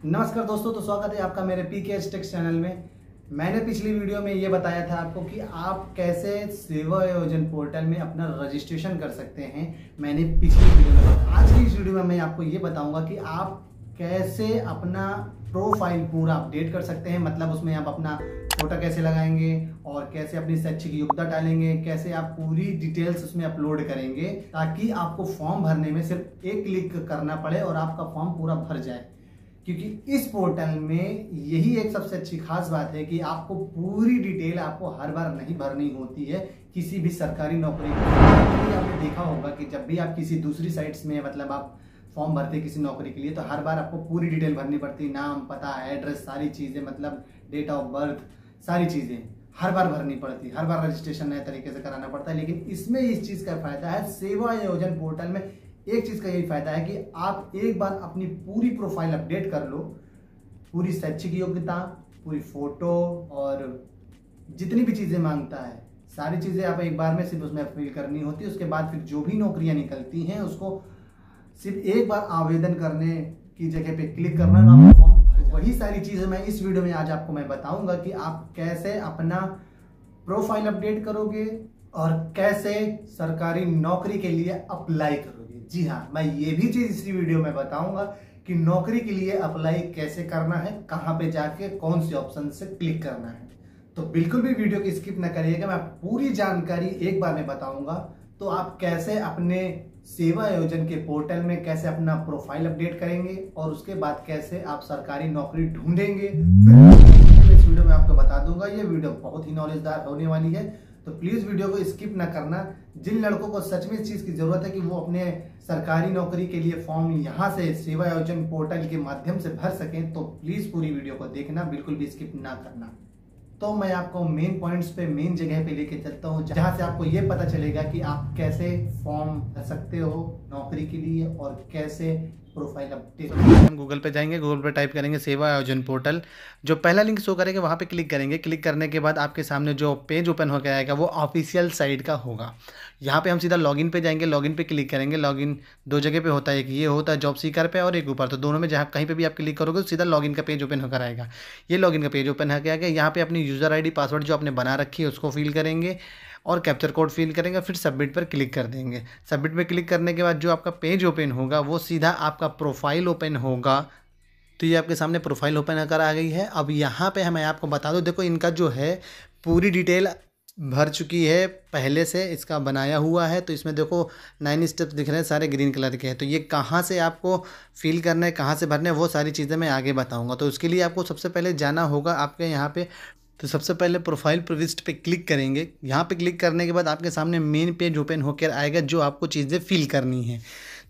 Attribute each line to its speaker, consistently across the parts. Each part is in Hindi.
Speaker 1: नमस्कार दोस्तों, तो स्वागत है आपका मेरे पीके टेक्स चैनल में। मैंने पिछली वीडियो में ये बताया था आपको कि आप कैसे सेवा आयोजन पोर्टल में अपना रजिस्ट्रेशन कर सकते हैं। मैंने पिछली वीडियो में बताया। आज की इस वीडियो में मैं आपको ये बताऊंगा कि आप कैसे अपना प्रोफाइल पूरा अपडेट कर सकते हैं। मतलब उसमें आप अपना फोटो कैसे लगाएंगे और कैसे अपनी शैक्षिक योग्यता डालेंगे, कैसे आप पूरी डिटेल्स उसमें अपलोड करेंगे ताकि आपको फॉर्म भरने में सिर्फ एक क्लिक करना पड़े और आपका फॉर्म पूरा भर जाए। क्योंकि इस पोर्टल में यही एक सबसे अच्छी खास बात है कि आपको पूरी डिटेल आपको हर बार नहीं भरनी होती है। किसी भी सरकारी नौकरी के आपने देखा होगा कि जब भी आप किसी दूसरी साइट्स में मतलब आप फॉर्म भरते किसी नौकरी के लिए, तो हर बार आपको पूरी डिटेल भरनी पड़ती है। नाम, पता, एड्रेस, सारी चीजें, मतलब डेट ऑफ बर्थ, सारी चीजें हर बार भरनी पड़ती है। हर बार रजिस्ट्रेशन नए तरीके से कराना पड़ता है। लेकिन इसमें इस चीज का फायदा है, सेवा आयोजन पोर्टल में एक चीज का यही फायदा है कि आप एक बार अपनी पूरी प्रोफाइल अपडेट कर लो। पूरी शैक्षिक योग्यता, पूरी फोटो और जितनी भी चीजें मांगता है सारी चीजें आप एक बार में सिर्फ उसमें फिल करनी होती है। उसके बाद फिर जो भी नौकरियां निकलती हैं उसको सिर्फ एक बार आवेदन करने की जगह पे क्लिक करना है, आपका फॉर्म भर जाए। वही सारी चीजें मैं इस वीडियो में आज आपको मैं बताऊंगा कि आप कैसे अपना प्रोफाइल अपडेट करोगे और कैसे सरकारी नौकरी के लिए अप्लाई करोगे। जी हाँ, मैं ये भी चीज इसी वीडियो में बताऊंगा कि नौकरी के लिए अप्लाई कैसे करना है, कहां पे जाके कौन से ऑप्शन से क्लिक करना है। तो बिल्कुल भी वीडियो की स्किप ना करिएगा, मैं पूरी जानकारी एक बार में बताऊंगा। तो आप कैसे अपने सेवा आयोजन के पोर्टल में कैसे अपना प्रोफाइल अपडेट करेंगे और उसके बाद कैसे आप सरकारी नौकरी ढूंढेंगे, फिर इस वीडियो में आपको बता दूंगा। ये वीडियो बहुत ही नॉलेजदार होने वाली है, तो प्लीज वीडियो को स्किप ना करना। जिन लड़कों को सच में इस चीज की जरूरत है कि वो अपने सरकारी नौकरी के लिए फॉर्म यहां से सेवा आयोजन पोर्टल के माध्यम से भर सकें, तो प्लीज पूरी वीडियो को देखना, बिल्कुल भी स्किप ना करना। तो मैं आपको मेन पॉइंट्स पे, मेन जगह पे लेके चलता हूँ जहां से आपको ये पता चलेगा कि आप कैसे फॉर्म भर सकते हो नौकरी के लिए और कैसे प्रोफाइल अपडेट। हम गूगल पे जाएंगे, गूगल पे टाइप करेंगे सेवा आयोजन पोर्टल। जो पहला लिंक शो करेगा वहाँ पे क्लिक करेंगे। क्लिक करने के बाद आपके सामने जो पेज ओपन होकर आएगा वो ऑफिशियल साइट का होगा। यहाँ पे हम सीधा लॉगिन पे जाएंगे, लॉगिन पे क्लिक करेंगे। लॉगिन दो जगह पे होता है, एक ये होता है जॉब सीकर पे और एक ऊपर, तो दोनों में जहाँ कहीं पे भी आप क्लिक करोगे तो सीधा लॉगिन का पेज ओपन होकर आएगा। ये लॉगिन का पेज ओपन होकर आएगा। यहाँ पे अपनी यूज़र ID पासवर्ड जो आपने बना रखी है उसको फिल करेंगे और कैप्चर कोड फिल करेंगे, फिर सबमिट पर क्लिक कर देंगे। सबमिट पे क्लिक करने के बाद जो आपका पेज ओपन होगा वो सीधा आपका प्रोफाइल ओपन होगा। तो ये आपके सामने प्रोफाइल ओपन होकर आ गई है। अब यहाँ पे मैं आपको बता दूँ, देखो इनका जो है पूरी डिटेल भर चुकी है, पहले से इसका बनाया हुआ है। तो इसमें देखो 9 स्टेप्स दिख रहे हैं, सारे ग्रीन कलर के हैं। तो ये कहाँ से आपको फिल करना है, कहाँ से भरना है, वो सारी चीज़ें मैं आगे बताऊँगा। तो उसके लिए आपको सबसे पहले जाना होगा आपके यहाँ पे। तो सबसे पहले प्रोफाइल प्रविष्ट पे क्लिक करेंगे। यहाँ पे क्लिक करने के बाद आपके सामने मेन पेज ओपन होकर आएगा जो आपको चीज़ें फिल करनी है।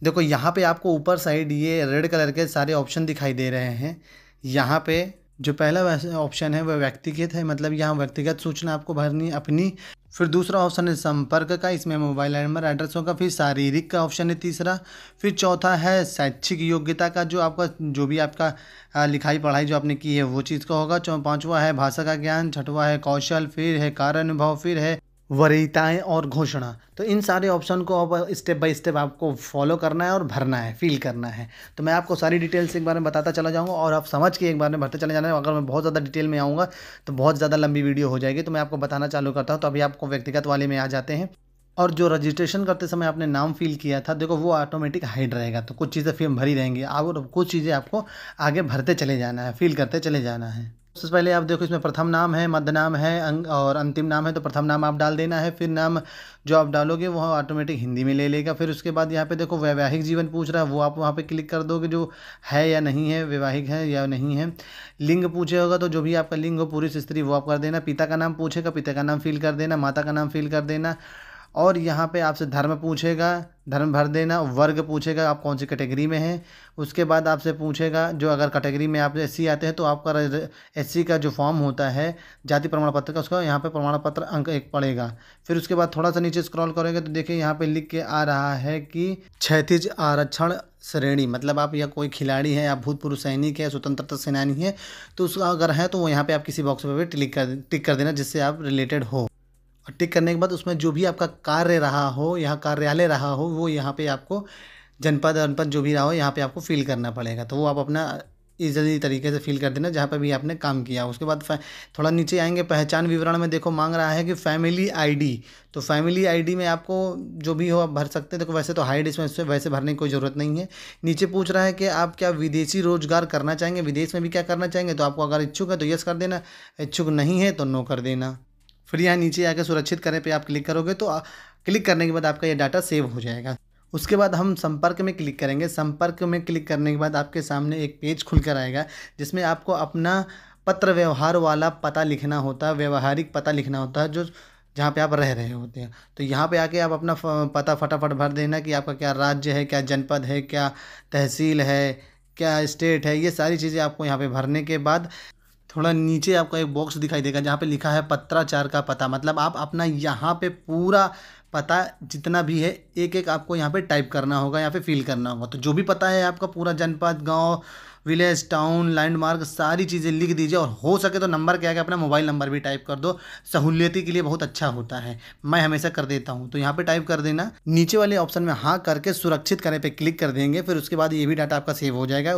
Speaker 1: देखो यहाँ पे आपको ऊपर साइड ये रेड कलर के सारे ऑप्शन दिखाई दे रहे हैं। यहाँ पे जो पहला ऑप्शन है वह व्यक्तिगत है, मतलब यहाँ व्यक्तिगत सूचना आपको भरनी है अपनी। फिर दूसरा ऑप्शन है संपर्क का, इसमें मोबाइल नंबर, एड्रेस होगा। फिर शारीरिक का ऑप्शन है तीसरा। फिर चौथा है शैक्षिक योग्यता का, जो आपका जो भी आपका लिखाई पढ़ाई जो आपने की है वो चीज़ का होगा। पांचवा है भाषा का ज्ञान। छठवा है कौशल। फिर है कार्य अनुभव। फिर है वरीयताएँ और घोषणा। तो इन सारे ऑप्शन को अब स्टेप बाय स्टेप आपको फॉलो करना है और भरना है, फिल करना है। तो मैं आपको सारी डिटेल्स एक बार में बताता चला जाऊंगा और आप समझ के एक बार में भरते चले जाना है। अगर मैं बहुत ज़्यादा डिटेल में आऊँगा तो बहुत ज़्यादा लंबी वीडियो हो जाएगी, तो मैं आपको बताना चालू करता हूँ। तो अभी आपको व्यक्तिगत वाले में आ जाते हैं। और जो रजिस्ट्रेशन करते समय आपने नाम फिल किया था, देखो वो ऑटोमेटिक हाइड रहेगा। तो कुछ चीज़ें फिर भरी रहेंगी और कुछ चीज़ें आपको आगे भरते चले जाना है, फिल करते चले जाना है। सबसे पहले आप देखो इसमें प्रथम नाम है, मध्य नाम है और अंतिम नाम है। तो प्रथम नाम आप डाल देना है। फिर नाम जो आप डालोगे वो ऑटोमेटिक हिंदी में ले लेगा। फिर उसके बाद यहाँ पे देखो वैवाहिक जीवन पूछ रहा है, वो आप वहाँ पे क्लिक कर दोगे जो है या नहीं है, वैवाहिक है या नहीं है। लिंग पूछे होगा तो जो भी आपका लिंग हो, पुरुष स्त्री, वो आप कर देना। पिता का नाम पूछेगा, पिता का नाम फिल कर देना। माता का नाम फिल कर देना। और यहाँ पे आपसे धर्म पूछेगा, धर्म भर देना। वर्ग पूछेगा, आप कौन सी कैटेगरी में हैं। उसके बाद आपसे पूछेगा जो अगर कैटेगरी में आप SC आते हैं तो आपका SC का जो फॉर्म होता है जाति प्रमाण पत्र का, उसका यहाँ पे प्रमाण पत्र अंक 1 पड़ेगा। फिर उसके बाद थोड़ा सा नीचे स्क्रॉल करेंगे तो देखिए यहाँ पे लिख के आ रहा है कि क्षैतिज आरक्षण श्रेणी, मतलब आप या कोई खिलाड़ी है, आप भूतपूर्व सैनिक है, स्वतंत्रता सेनानी है, तो उसका अगर है तो वो यहाँ पे आप किसी बॉक्स पे टिक कर देना जिससे आप रिलेटेड हो। और टिक करने के बाद उसमें जो भी आपका कार्य रहा हो, यहाँ कार्यालय रहा हो, वो यहाँ पे आपको जनपद अनपद जो भी रहा हो यहाँ पे आपको फिल करना पड़ेगा। तो वो आप अपना ईजिली तरीके से फिल कर देना जहाँ पर भी आपने काम किया। उसके बाद थोड़ा नीचे आएंगे, पहचान विवरण में देखो मांग रहा है कि फैमिली आईडी। तो फैमिली आईडी में आपको जो भी हो आप भर सकते हैं। देखो वैसे तो हाइड इसमें वैसे भरने की कोई ज़रूरत नहीं है। नीचे पूछ रहा है कि आप क्या विदेशी रोजगार करना चाहेंगे, विदेश में भी क्या करना चाहेंगे। तो आपको अगर इच्छुक है तो यस कर देना, इच्छुक नहीं है तो नो कर देना। फिर यहाँ नीचे आकर सुरक्षित करें पे आप क्लिक करोगे तो क्लिक करने के बाद आपका ये डाटा सेव हो जाएगा। उसके बाद हम संपर्क में क्लिक करेंगे। संपर्क में क्लिक करने के बाद आपके सामने एक पेज खुल कर आएगा जिसमें आपको अपना पत्र व्यवहार वाला पता लिखना होता है, व्यवहारिक पता लिखना होता है जो जहाँ पे आप रह रहे होते हैं। तो यहाँ पे आके आप अपना पता फटाफट भर देना कि आपका क्या राज्य है, क्या जनपद है, क्या तहसील है, क्या स्टेट है। ये सारी चीज़ें आपको यहाँ पे भरने के बाद थोड़ा नीचे आपको एक बॉक्स दिखाई देगा जहाँ पे लिखा है पत्राचार का पता। मतलब आप अपना यहाँ पे पूरा पता जितना भी है एक एक आपको यहाँ पे टाइप करना होगा, यहाँ पे फिल करना होगा। तो जो भी पता है आपका पूरा जनपद, गांव, विलेज, टाउन, लैंडमार्क सारी चीज़ें लिख दीजिए। और हो सके तो नंबर क्या है अपना मोबाइल नंबर भी टाइप कर दो, सहूलियती के लिए बहुत अच्छा होता है, मैं हमेशा कर देता हूँ। तो यहाँ पे टाइप कर देना। नीचे वाले ऑप्शन में हाँ करके सुरक्षित करने पर क्लिक कर देंगे। फिर उसके बाद ये भी डाटा आपका सेव हो जाएगा।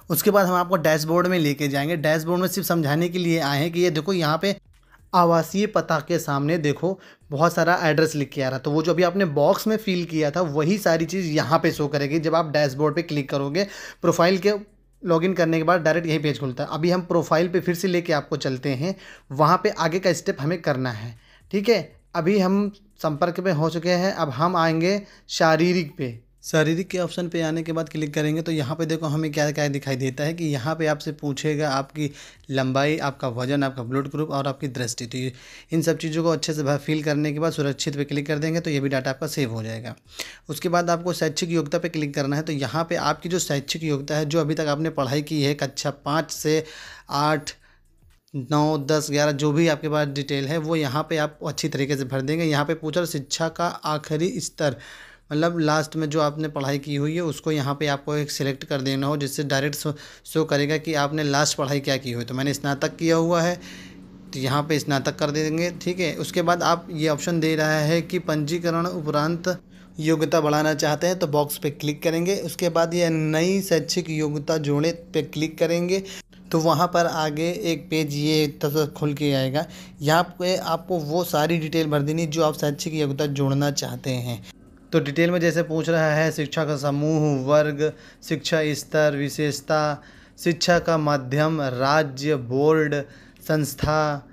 Speaker 1: उसके बाद हम आपको डैशबोर्ड में लेके जाएंगे। डैशबोर्ड में सिर्फ समझाने के लिए आए हैं कि ये देखो यहाँ पे आवासीय पता के सामने देखो बहुत सारा एड्रेस लिख के आ रहा। तो वो जो अभी आपने बॉक्स में फिल किया था वही सारी चीज़ यहाँ पे शो करेगी जब आप डैशबोर्ड पे क्लिक करोगे। प्रोफाइल के लॉगिन करने के बाद डायरेक्ट यही पेज खुलता है। अभी हम प्रोफाइल पे फिर से लेके आपको चलते हैं, वहाँ पे आगे का स्टेप हमें करना है। ठीक है, अभी हम संपर्क में हो चुके हैं। अब हम आएंगे शारीरिक पे। शारीरिक के ऑप्शन पे आने के बाद क्लिक करेंगे तो यहाँ पे देखो हमें क्या क्या दिखाई देता है कि यहाँ पे आपसे पूछेगा आपकी लंबाई, आपका वजन, आपका ब्लड ग्रुप और आपकी दृष्टि। तो इन सब चीज़ों को अच्छे से फिल करने के बाद सुरक्षित पे क्लिक कर देंगे तो ये भी डाटा आपका सेव हो जाएगा। उसके बाद आपको शैक्षिक योग्यता पे क्लिक करना है। तो यहाँ पर आपकी जो शैक्षिक योग्यता है, जो अभी तक आपने पढ़ाई की है कक्षा 5 से 8, 9, 10, 11 जो भी आपके पास डिटेल है वो यहाँ पे आप अच्छी तरीके से भर देंगे। यहाँ पे पूछा शिक्षा का आखिरी स्तर, मतलब लास्ट में जो आपने पढ़ाई की हुई है उसको यहाँ पे आपको एक सिलेक्ट कर देना हो जिससे डायरेक्ट शो करेगा कि आपने लास्ट पढ़ाई क्या की हुई। तो मैंने स्नातक किया हुआ है तो यहाँ पे स्नातक कर देंगे। ठीक है, उसके बाद आप ये ऑप्शन दे रहा है कि पंजीकरण उपरांत योग्यता बढ़ाना चाहते हैं तो बॉक्स पे क्लिक करेंगे। उसके बाद ये नई शैक्षिक योग्यता जोड़े पे क्लिक करेंगे तो वहाँ पर आगे एक पेज ये तब खुल के आएगा। यहाँ पे आपको वो सारी डिटेल भर देनी जो आप शैक्षिक योग्यता जोड़ना चाहते हैं। तो डिटेल में जैसे पूछ रहा है शिक्षा का समूह, वर्ग, शिक्षा स्तर, विशेषता, शिक्षा का माध्यम, राज्य, बोर्ड, संस्था,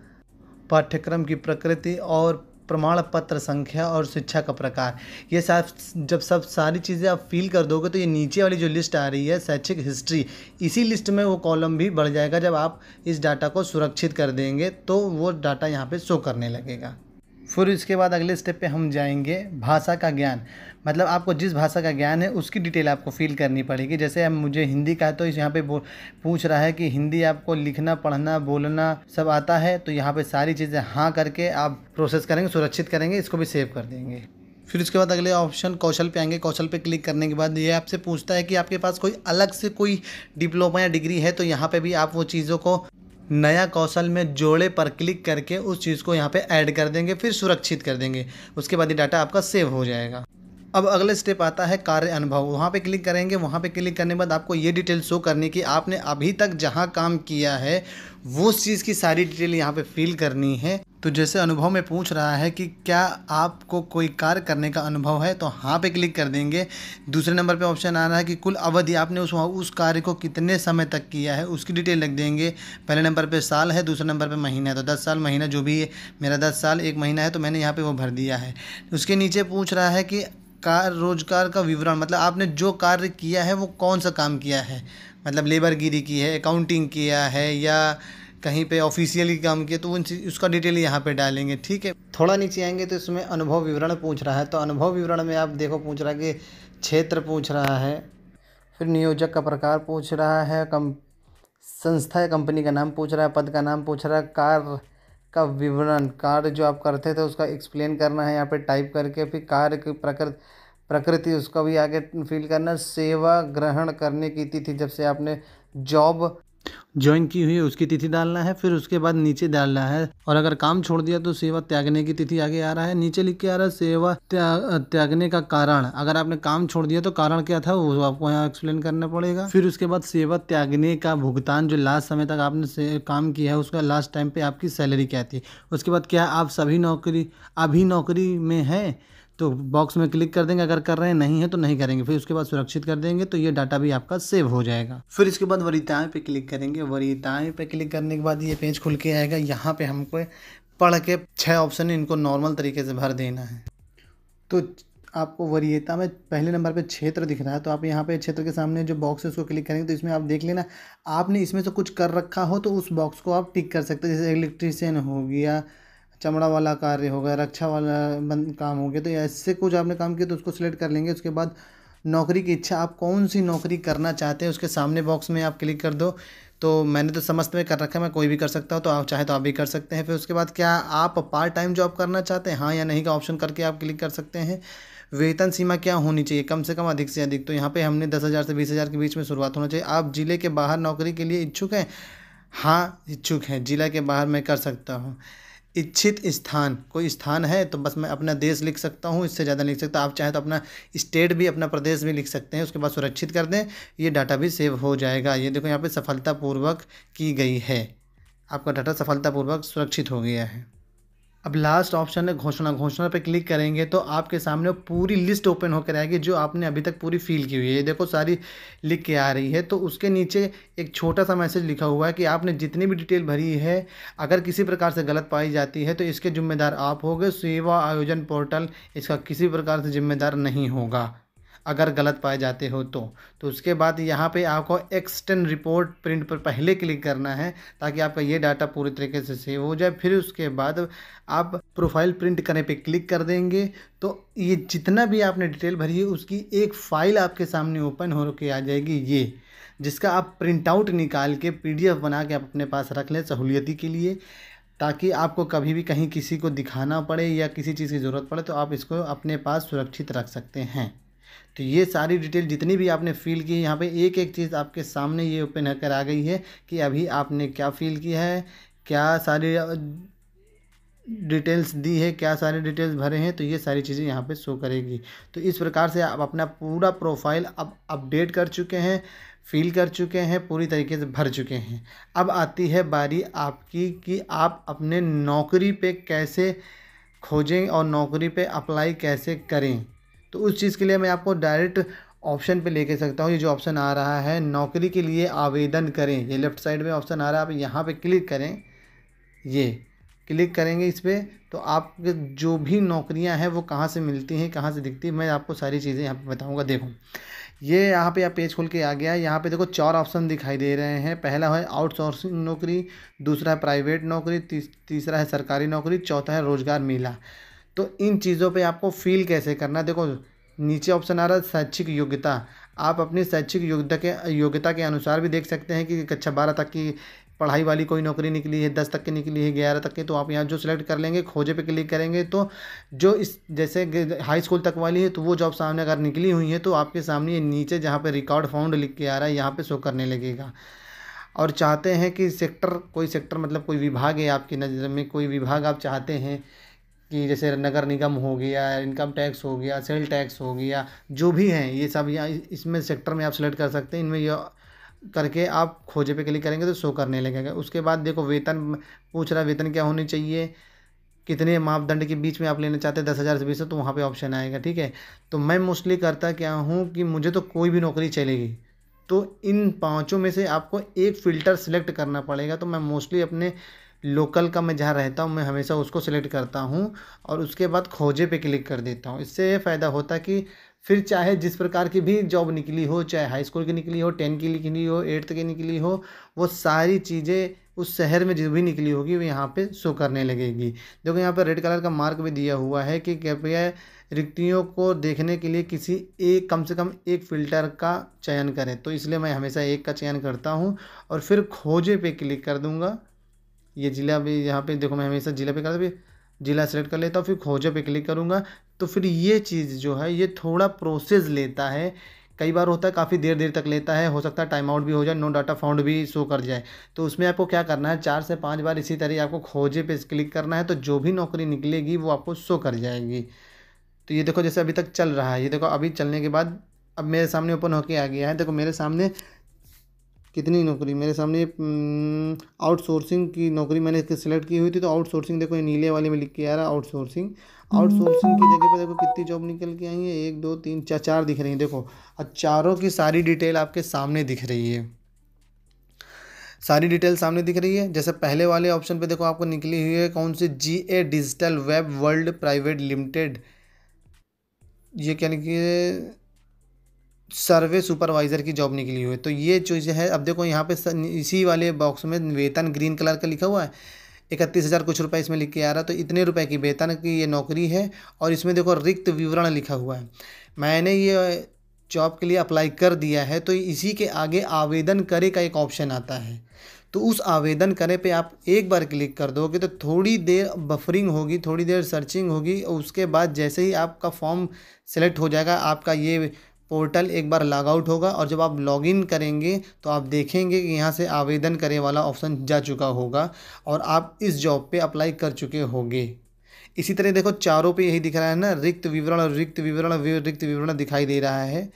Speaker 1: पाठ्यक्रम की प्रकृति और प्रमाण पत्र संख्या और शिक्षा का प्रकार। ये सब सारी चीज़ें आप फिल कर दोगे तो ये नीचे वाली जो लिस्ट आ रही है शैक्षिक हिस्ट्री, इसी लिस्ट में वो कॉलम भी बढ़ जाएगा। जब आप इस डाटा को सुरक्षित कर देंगे तो वो डाटा यहाँ पे शो करने लगेगा। फिर इसके बाद अगले स्टेप पे हम जाएंगे भाषा का ज्ञान। मतलब आपको जिस भाषा का ज्ञान है उसकी डिटेल आपको फिल करनी पड़ेगी। जैसे अब मुझे हिंदी का है तो इस यहाँ पे पूछ रहा है कि हिंदी आपको लिखना, पढ़ना, बोलना सब आता है। तो यहाँ पे सारी चीज़ें हाँ करके आप प्रोसेस करेंगे, सुरक्षित करेंगे, इसको भी सेव कर देंगे। फिर उसके बाद अगले ऑप्शन कौशल पे आएंगे। कौशल पे क्लिक करने के बाद ये आपसे पूछता है कि आपके पास कोई अलग से कोई डिप्लोमा या डिग्री है। तो यहाँ पे भी आप वो चीज़ों को नया कौशल में जोड़े पर क्लिक करके उस चीज़ को यहाँ पे ऐड कर देंगे, फिर सुरक्षित कर देंगे। उसके बाद ये डाटा आपका सेव हो जाएगा। अब अगले स्टेप आता है कार्य अनुभव। वहाँ पे क्लिक करेंगे। वहाँ पे क्लिक करने के बाद आपको ये डिटेल शो करनी कि आपने अभी तक जहाँ काम किया है वो चीज़ की सारी डिटेल यहाँ पे फिल करनी है। तो जैसे अनुभव में पूछ रहा है कि क्या आपको कोई कार्य करने का अनुभव है, तो हाँ पे क्लिक कर देंगे। दूसरे नंबर पे ऑप्शन आ रहा है कि कुल अवधि आपने उस कार्य को कितने समय तक किया है उसकी डिटेल लिख देंगे। पहले नंबर पे साल है, दूसरे नंबर पे महीना है। तो 10 साल, महीना जो भी है, मेरा 10 साल 1 महीना है तो मैंने यहाँ पर वो भर दिया है। उसके नीचे पूछ रहा है कि रोजगार का विवरण, मतलब आपने जो कार्य किया है वो कौन सा काम किया है, मतलब लेबरगिरी की है, अकाउंटिंग किया है या कहीं पे ऑफिशियली काम किया, तो उसका डिटेल यहाँ पे डालेंगे। ठीक है, थोड़ा नीचे आएंगे तो इसमें अनुभव विवरण पूछ रहा है। तो अनुभव विवरण में आप देखो पूछ रहा है कि क्षेत्र पूछ रहा है, फिर नियोजक का प्रकार पूछ रहा है, संस्था या कंपनी का नाम पूछ रहा है, पद का नाम पूछ रहा है, कार्य का विवरण, कार्य जो आप करते थे उसका एक्सप्लेन करना है यहाँ पे टाइप करके। फिर कार्य की प्रकृति उसका भी आगे फिल करना। सेवा ग्रहण करने की तिथि, जब से आपने जॉब ज्वाइन की हुई है उसकी तिथि डालना है, फिर उसके बाद नीचे डालना है। और अगर काम छोड़ दिया तो सेवा त्यागने की तिथि आगे आ रहा है, नीचे लिख के आ रहा है सेवा त्यागने का कारण। अगर आपने काम छोड़ दिया तो कारण क्या था वो आपको यहाँ एक्सप्लेन करना पड़ेगा। फिर उसके बाद सेवा त्यागने का भुगतान, जो लास्ट समय तक आपने काम किया है उसका लास्ट टाइम पे आपकी सैलरी क्या थी। उसके बाद क्या आप अभी नौकरी में हैं तो बॉक्स में क्लिक कर देंगे, अगर कर रहे हैं नहीं है तो नहीं करेंगे। फिर उसके बाद सुरक्षित कर देंगे तो ये डाटा भी आपका सेव हो जाएगा। फिर इसके बाद वरीयताएं पे क्लिक करेंगे। वरीयताएं पे क्लिक करने के बाद ये पेज खुल के आएगा। यहाँ पे हमको पढ़ के 6 ऑप्शन इनको नॉर्मल तरीके से भर देना है। तो आपको वरीयता में पहले नंबर पे क्षेत्र दिख रहा है, तो आप यहाँ पे क्षेत्र के सामने जो बॉक्स है उसको क्लिक करेंगे तो इसमें आप देख लेना, आपने इसमें से कुछ कर रखा हो तो उस बॉक्स को आप टिक कर सकते हैं। जैसे इलेक्ट्रीशियन हो गया, चमड़ा वाला कार्य हो गया, रक्षा वाला काम हो गया, तो ऐसे कुछ आपने काम किया तो उसको सिलेक्ट कर लेंगे। उसके बाद नौकरी की इच्छा, आप कौन सी नौकरी करना चाहते हैं उसके सामने बॉक्स में आप क्लिक कर दो। तो मैंने तो समस्त में कर रखा है, मैं कोई भी कर सकता हूँ, तो आप चाहे तो आप भी कर सकते हैं। फिर उसके बाद क्या आप पार्ट टाइम जॉब करना चाहते हैं, हाँ या नहीं का ऑप्शन करके आप क्लिक कर सकते हैं। वेतन सीमा क्या होनी चाहिए, कम से कम अधिक से अधिक, तो यहाँ पे हमने 10,000 से 20,000 के बीच में शुरुआत होना चाहिए। आप जिले के बाहर नौकरी के लिए इच्छुक हैं, हाँ इच्छुक हैं, जिला के बाहर मैं कर सकता हूँ। इच्छित स्थान, कोई स्थान है तो बस मैं अपना देश लिख सकता हूँ, इससे ज़्यादा नहीं लिख सकता। आप चाहे तो अपना स्टेट भी, अपना प्रदेश भी लिख सकते हैं। उसके बाद सुरक्षित कर दें, ये डाटा भी सेव हो जाएगा। ये देखो यहाँ पे सफलतापूर्वक की गई है, आपका डाटा सफलतापूर्वक सुरक्षित हो गया है। अब लास्ट ऑप्शन है घोषणा। घोषणा पे क्लिक करेंगे तो आपके सामने पूरी लिस्ट ओपन होकर आएगी जो आपने अभी तक पूरी फिल की हुई है। ये देखो सारी लिख के आ रही है। तो उसके नीचे एक छोटा सा मैसेज लिखा हुआ है कि आपने जितनी भी डिटेल भरी है अगर किसी प्रकार से गलत पाई जाती है तो इसके जिम्मेदार आप होंगे। सेवा आयोजन पोर्टल इसका किसी प्रकार से जिम्मेदार नहीं होगा अगर गलत पाए जाते हो तो उसके बाद यहाँ पे आपको एक्सटेंड रिपोर्ट प्रिंट पर पहले क्लिक करना है ताकि आपका ये डाटा पूरी तरीके से सेव हो जाए। फिर उसके बाद आप प्रोफाइल प्रिंट करने पे क्लिक कर देंगे तो ये जितना भी आपने डिटेल भरी है उसकी एक फ़ाइल आपके सामने ओपन हो के आ जाएगी, ये जिसका आप प्रिंट आउट निकाल के PDF बना के आप अपने पास रख लें सहूलियती के लिए, ताकि आपको कभी भी कहीं किसी को दिखाना पड़े या किसी चीज़ की ज़रूरत पड़े तो आप इसको अपने पास सुरक्षित रख सकते हैं। तो ये सारी डिटेल जितनी भी आपने फिल की, यहाँ पे एक एक चीज़ आपके सामने ये ओपन होकर आ गई है कि अभी आपने क्या फिल किया है, क्या सारी डिटेल्स दी है, क्या सारे डिटेल्स भरे हैं, तो ये सारी चीज़ें यहाँ पे शो करेगी। तो इस प्रकार से आप अपना पूरा प्रोफाइल अब अपडेट कर चुके हैं, फिल कर चुके हैं, पूरी तरीके से भर चुके हैं। अब आती है बारी आपकी कि आप अपने नौकरी पे कैसे खोजें और नौकरी पे अप्लाई कैसे करें। तो उस चीज़ के लिए मैं आपको डायरेक्ट ऑप्शन पे लेके सकता हूँ। ये जो ऑप्शन आ रहा है नौकरी के लिए आवेदन करें, ये लेफ़्ट साइड में ऑप्शन आ रहा है, आप यहाँ पे क्लिक करें। ये क्लिक करेंगे इस पर तो आपके जो भी नौकरियां हैं वो कहाँ से मिलती हैं, कहाँ से दिखती है, मैं आपको सारी चीज़ें यहाँ पे बताऊँगा। देखो ये यहाँ पे आप पेज खोल के आ गया है। यहाँ पे देखो 4 ऑप्शन दिखाई दे रहे हैं। पहला है आउटसोर्सिंग नौकरी, दूसरा है प्राइवेट नौकरी, तीसरा है सरकारी नौकरी, चौथा है रोजगार मेला। तो इन चीज़ों पे आपको फील कैसे करना है, देखो नीचे ऑप्शन आ रहा है शैक्षिक योग्यता। आप अपनी शैक्षिक योग्यता के अनुसार भी देख सकते हैं कि कक्षा 12 तक की पढ़ाई वाली कोई नौकरी निकली है, 10 तक की निकली है, 11 तक की, तो आप यहाँ जो सिलेक्ट कर लेंगे, खोजे पे क्लिक करेंगे तो जो इस जैसे हाई स्कूल तक वाली है तो वो जॉब सामने अगर निकली हुई है तो आपके सामने ये नीचे जहाँ पे रिकॉर्ड फाउंड लिख के आ रहा है यहाँ पे शो करने लगेगा। और चाहते हैं कि कोई सेक्टर मतलब कोई विभाग है आपकी नज़र में, कोई विभाग आप चाहते हैं कि जैसे नगर निगम हो गया, इनकम टैक्स हो गया, सेल टैक्स हो गया, जो भी हैं ये सब यहाँ इसमें सेक्टर में आप सेलेक्ट कर सकते हैं। इनमें ये करके आप खोजे पे क्लिक करेंगे तो शो करने लगेगा। उसके बाद देखो वेतन पूछ रहा है, वेतन क्या होनी चाहिए, कितने मापदंड के बीच में आप लेना चाहते हैं, 10,000 से 20, तो वहाँ पे ऑप्शन आएगा। ठीक है, तो मैं मोस्टली करता क्या हूँ कि मुझे तो कोई भी नौकरी चलेगी, तो इन 5 में से आपको एक फ़िल्टर सेलेक्ट करना पड़ेगा। तो मैं मोस्टली अपने लोकल का मैं जहाँ रहता हूँ मैं हमेशा उसको सिलेक्ट करता हूँ और उसके बाद खोजे पे क्लिक कर देता हूँ। इससे ये फ़ायदा होता है कि फिर चाहे जिस प्रकार की भी जॉब निकली हो, चाहे हाई स्कूल की निकली हो, 10 की निकली हो, 8th की निकली हो, वो सारी चीज़ें उस शहर में जो भी निकली होगी वो यहाँ पे शो करने लगेगी। देखो यहाँ पर रेड कलर का मार्क भी दिया हुआ है कि कृपया रिक्तियों को देखने के लिए किसी एक कम से कम एक फ़िल्टर का चयन करें। तो इसलिए मैं हमेशा एक का चयन करता हूँ और फिर खोजे पे क्लिक कर दूँगा। ये ज़िला भी यहाँ पे देखो मैं हमेशा ज़िला पे करता, फिर ज़िला सेलेक्ट कर लेता हूँ, फिर खोजे पे क्लिक करूँगा। तो फिर ये चीज़ जो है ये थोड़ा प्रोसेस लेता है कई बार होता है काफ़ी देर देर तक लेता है, हो सकता है टाइम आउट भी हो जाए, नो डाटा फाउंड भी शो कर जाए। तो उसमें आपको क्या करना है, 4 से 5 बार इसी तरह आपको खोजे पे क्लिक करना है, तो जो भी नौकरी निकलेगी वो आपको शो कर जाएगी। तो ये देखो जैसे अभी तक चल रहा है, ये देखो अभी चलने के बाद अब मेरे सामने ओपन होके आ गया है। देखो मेरे सामने कितनी नौकरी, मेरे सामने आउटसोर्सिंग की नौकरी मैंने सिलेक्ट की हुई थी, तो आउटसोर्सिंग देखो ये नीले वाले में लिख के आ रहा है आउटसोर्सिंग। आउटसोर्सिंग की जगह पर देखो कितनी जॉब निकल के आई है, 1 2 3 4 4 दिख रही है देखो, और चारों की सारी डिटेल आपके सामने दिख रही है, सारी डिटेल सामने दिख रही है। जैसे पहले वाले ऑप्शन पे देखो आपको निकली हुई है कौन सी, GA digital web world private limited, ये क्या निकली है, सर्वे सुपरवाइज़र की जॉब निकली हुई है। तो ये चीज़ है। अब देखो यहाँ पे इसी वाले बॉक्स में वेतन ग्रीन कलर का लिखा हुआ है, 31,000 कुछ रुपए इसमें लिख के आ रहा है। तो इतने रुपए की वेतन की ये नौकरी है, और इसमें देखो रिक्त विवरण लिखा हुआ है। मैंने ये जॉब के लिए अप्लाई कर दिया है, तो इसी के आगे आवेदन करे का एक ऑप्शन आता है। तो उस आवेदन करे पे आप एक बार क्लिक कर दोगे तो थोड़ी देर बफरिंग होगी, थोड़ी देर सर्चिंग होगी, और उसके बाद जैसे ही आपका फॉर्म सेलेक्ट हो जाएगा, आपका ये पोर्टल एक बार लॉग आउट होगा, और जब आप लॉगिन करेंगे तो आप देखेंगे कि यहाँ से आवेदन करे वाला ऑप्शन जा चुका होगा, और आप इस जॉब पे अप्लाई कर चुके होंगे। इसी तरह देखो चारों पे यही दिख रहा है ना, रिक्त विवरण और रिक्त विवरण रिक्त विवरण दिखाई दे रहा है।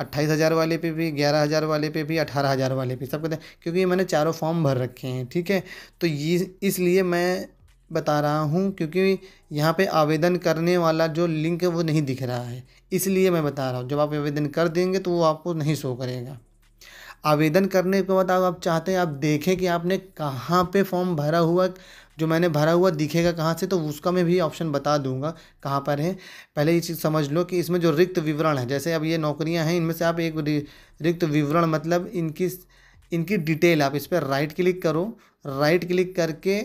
Speaker 1: 28,000 वाले पे भी, 11,000 वाले पे भी, 18,000 वाले पे, सब कहते हैं क्योंकि ये मैंने चारों फॉर्म भर रखे हैं, ठीक है। तो ये इसलिए मैं बता रहा हूँ, क्योंकि यहाँ पे आवेदन करने वाला जो लिंक है वो नहीं दिख रहा है, इसलिए मैं बता रहा हूँ। जब आप आवेदन कर देंगे तो वो आपको नहीं शो करेगा। आवेदन करने के बाद आप चाहते हैं आप देखें कि आपने कहाँ पे फॉर्म भरा हुआ, जो मैंने भरा हुआ दिखेगा कहाँ से, तो उसका मैं भी ऑप्शन बता दूंगा कहाँ पर है। पहले ये चीज़ समझ लो कि इसमें जो रिक्त विवरण है, जैसे अब ये नौकरियां हैं, इनमें से आप एक रिक्त विवरण मतलब इनकी डिटेल, आप इस पर राइट क्लिक करो, राइट क्लिक करके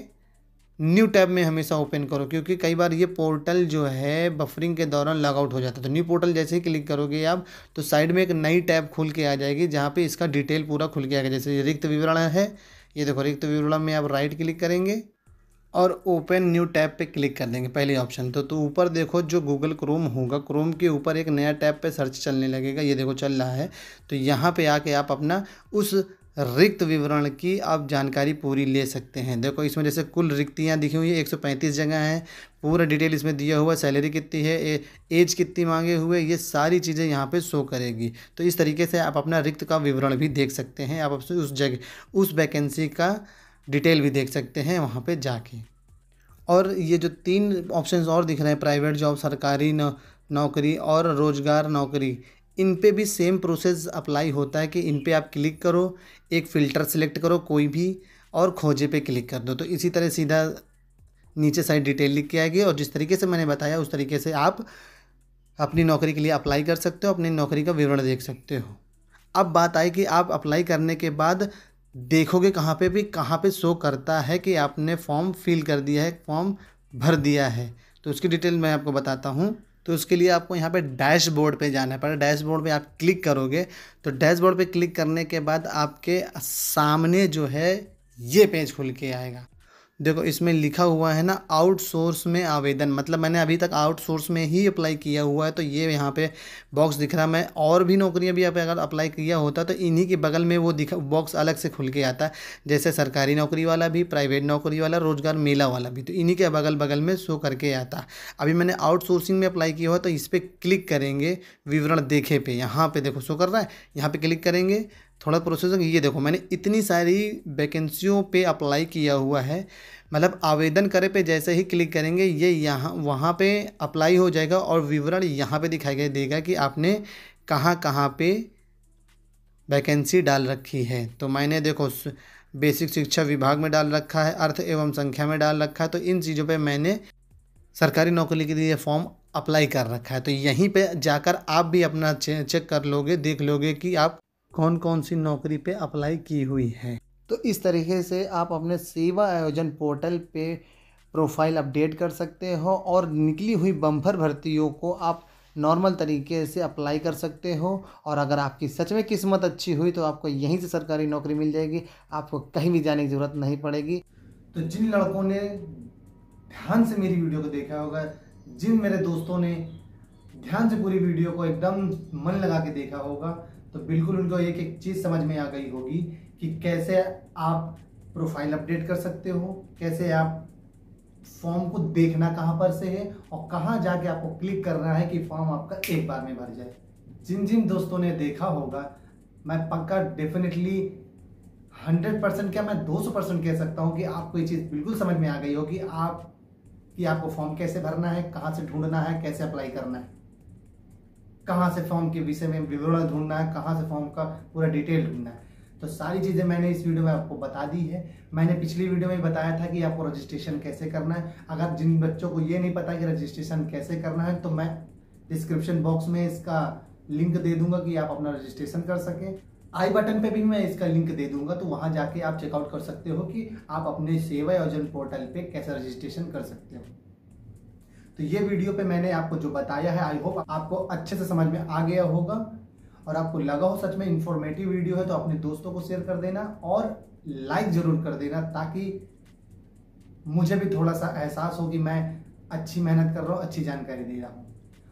Speaker 1: न्यू टैब में हमेशा ओपन करो, क्योंकि कई बार ये पोर्टल जो है बफरिंग के दौरान लॉग आउट हो जाता है। तो न्यू पोर्टल जैसे ही क्लिक करोगे आप, तो साइड में एक नई टैब खुल के आ जाएगी, जहाँ पे इसका डिटेल पूरा खुल के आएगा। जैसे रिक्त विवरण है, ये देखो रिक्त विवरण में आप राइट क्लिक करेंगे और ओपन न्यू टैब पे क्लिक कर देंगे, पहले ऑप्शन। तो ऊपर देखो जो गूगल क्रोम होगा, क्रोम के ऊपर एक नया टैब पे सर्च चलने लगेगा, ये देखो चल रहा है। तो यहाँ पे आके आप अपना उस रिक्त विवरण की आप जानकारी पूरी ले सकते हैं। देखो इसमें जैसे कुल रिक्तियाँ दिखी हुई है, 135 जगह हैं, पूरा डिटेल इसमें दिया हुआ है, सैलरी कितनी है, एज कितनी मांगे हुए, ये सारी चीज़ें यहाँ पे शो करेगी। तो इस तरीके से आप अपना रिक्त का विवरण भी देख सकते हैं, आप उस जगह उस वैकेंसी का डिटेल भी देख सकते हैं वहाँ पे जाके। और ये जो 3 ऑप्शंस और दिख रहे हैं, प्राइवेट जॉब, सरकारी नौकरी और रोजगार नौकरी, इन पे भी सेम प्रोसेस अप्लाई होता है कि इन पे आप क्लिक करो, एक फ़िल्टर सेलेक्ट करो कोई भी, और खोजे पे क्लिक कर दो। तो इसी तरह सीधा नीचे साइड डिटेल लिख के आएगी, और जिस तरीके से मैंने बताया उस तरीके से आप अपनी नौकरी के लिए अप्लाई कर सकते हो, अपनी नौकरी का विवरण देख सकते हो। अब बात आई कि आप अप्लाई करने के बाद देखोगे कहाँ पे, भी कहाँ पे शो करता है कि आपने फॉर्म फिल कर दिया है, फॉर्म भर दिया है। तो उसकी डिटेल मैं आपको बताता हूँ। तो उसके लिए आपको यहाँ पे डैशबोर्ड पे जाना है। पर डैशबोर्ड पे आप क्लिक करोगे, तो डैशबोर्ड पे क्लिक करने के बाद आपके सामने जो है ये पेज खुल के आएगा। देखो इसमें लिखा हुआ है ना, आउटसोर्स में आवेदन, मतलब मैंने अभी तक आउटसोर्स में ही अप्लाई किया हुआ है, तो ये यहाँ पे बॉक्स दिख रहा है। मैं और भी नौकरियाँ भी अगर अप्लाई किया होता तो इन्हीं के बगल में वो बॉक्स अलग से खुल के आता है, जैसे सरकारी नौकरी वाला भी, प्राइवेट नौकरी वाला, रोजगार मेला वाला भी, तो इन्हीं के बगल बगल में शो करके आता। अभी मैंने आउटसोर्सिंग में अप्लाई किया हुआ, तो इस पर क्लिक करेंगे, विवरण देखे पे, यहाँ पे देखो शो कर रहा है, यहाँ पे क्लिक करेंगे, थोड़ा प्रोसेसिंग। ये देखो मैंने इतनी सारी वैकेंसियों पे अप्लाई किया हुआ है, मतलब आवेदन करे पे जैसे ही क्लिक करेंगे ये यहाँ वहाँ पे अप्लाई हो जाएगा, और विवरण यहाँ पे दिखाई देगा कि आपने कहाँ कहाँ पे वैकेंसी डाल रखी है। तो मैंने देखो बेसिक शिक्षा विभाग में डाल रखा है, अर्थ एवं संख्या में डाल रखा है, तो इन चीज़ों पे मैंने सरकारी नौकरी के लिए फॉर्म अप्लाई कर रखा है। तो यहीं पे जाकर आप भी अपना चेक कर लोगे, देख लोगे कि आप कौन कौन सी नौकरी पे अप्लाई की हुई है। तो इस तरीके से आप अपने सेवा आयोजन पोर्टल पे प्रोफाइल अपडेट कर सकते हो, और निकली हुई बम्पर भर्तियों को आप नॉर्मल तरीके से अप्लाई कर सकते हो। और अगर आपकी सच में किस्मत अच्छी हुई तो आपको यहीं से सरकारी नौकरी मिल जाएगी, आपको कहीं भी जाने की ज़रूरत नहीं पड़ेगी। तो जिन लड़कों ने ध्यान से मेरी वीडियो को देखा होगा, जिन मेरे दोस्तों ने ध्यान से पूरी वीडियो को एकदम मन लगा के देखा होगा तो बिल्कुल उनको एक एक चीज़ समझ में आ गई होगी कि कैसे आप प्रोफाइल अपडेट कर सकते हो, कैसे आप फॉर्म को देखना कहाँ पर से है और कहाँ जाके आपको क्लिक करना है कि फॉर्म आपका एक बार में भर जाए। जिन जिन दोस्तों ने देखा होगा, मैं पक्का डेफिनेटली 100% क्या मैं 200% कह सकता हूँ कि आपको ये चीज़ बिल्कुल समझ में आ गई होगी कि आपको फॉर्म कैसे भरना है, कहाँ से ढूंढना है, कैसे अप्लाई करना है, कहाँ से फॉर्म के विषय में विवरण ढूंढना है, कहाँ से फॉर्म का पूरा डिटेल ढूंढना है। तो सारी चीज़ें मैंने इस वीडियो में आपको बता दी है। मैंने पिछली वीडियो में बताया था कि आपको रजिस्ट्रेशन कैसे करना है। अगर जिन बच्चों को ये नहीं पता कि रजिस्ट्रेशन कैसे करना है तो मैं डिस्क्रिप्शन बॉक्स में इसका लिंक दे दूंगा कि आप अपना रजिस्ट्रेशन कर सकें। आई बटन पे भी मैं इसका लिंक दे दूंगा, तो वहां जाके आप चेकआउट कर सकते हो कि आप अपने सेवा योजन पोर्टल पे कैसे रजिस्ट्रेशन कर सकते हो। तो ये वीडियो पे मैंने आपको जो बताया है, आई होप आपको अच्छे से समझ में आ गया होगा और आपको लगा हो सच में इंफॉर्मेटिव वीडियो है तो अपने दोस्तों को शेयर कर देना और लाइक जरूर कर देना, ताकि मुझे भी थोड़ा सा एहसास हो कि मैं अच्छी मेहनत कर रहा हूँ, अच्छी जानकारी दे रहा हूँ।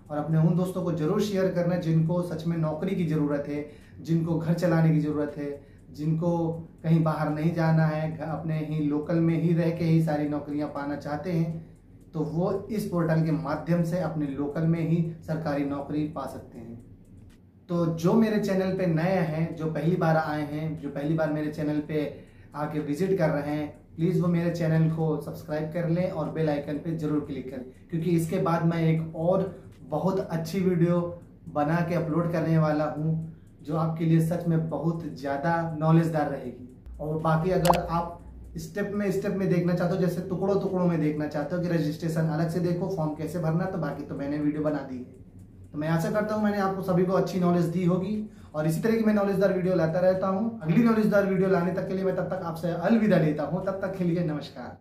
Speaker 1: और अपने उन दोस्तों को जरूर शेयर करना जिनको सच में नौकरी की ज़रूरत है, जिनको घर चलाने की ज़रूरत है, जिनको कहीं बाहर नहीं जाना है, अपने ही लोकल में ही रह के ही सारी नौकरियां पाना चाहते हैं, तो वो इस पोर्टल के माध्यम से अपने लोकल में ही सरकारी नौकरी पा सकते हैं। तो जो मेरे चैनल पे नए हैं, जो पहली बार आए हैं, जो पहली बार मेरे चैनल पे आके विजिट कर रहे हैं, प्लीज़ वो मेरे चैनल को सब्सक्राइब कर लें और बेल आइकन पे जरूर क्लिक करें, क्योंकि इसके बाद मैं एक और बहुत अच्छी वीडियो बना के अपलोड करने वाला हूँ जो आपके लिए सच में बहुत ज़्यादा नॉलेजदार रहेगी। और बाकी अगर आप स्टेप में देखना चाहते हो, जैसे टुकड़ों टुकड़ों में देखना चाहते हो कि रजिस्ट्रेशन अलग से देखो, फॉर्म कैसे भरना, तो बाकी तो मैंने वीडियो बना दी है। तो मैं आशा करता हूँ मैंने आपको सभी को अच्छी नॉलेज दी होगी और इसी तरह की मैं नॉलेजदार वीडियो लाता रहता हूँ। अगली नॉलेजदार वीडियो लाने तक के लिए मैं तब तक आपसे अलविदा लेता हूँ। तब तक के लिए नमस्कार।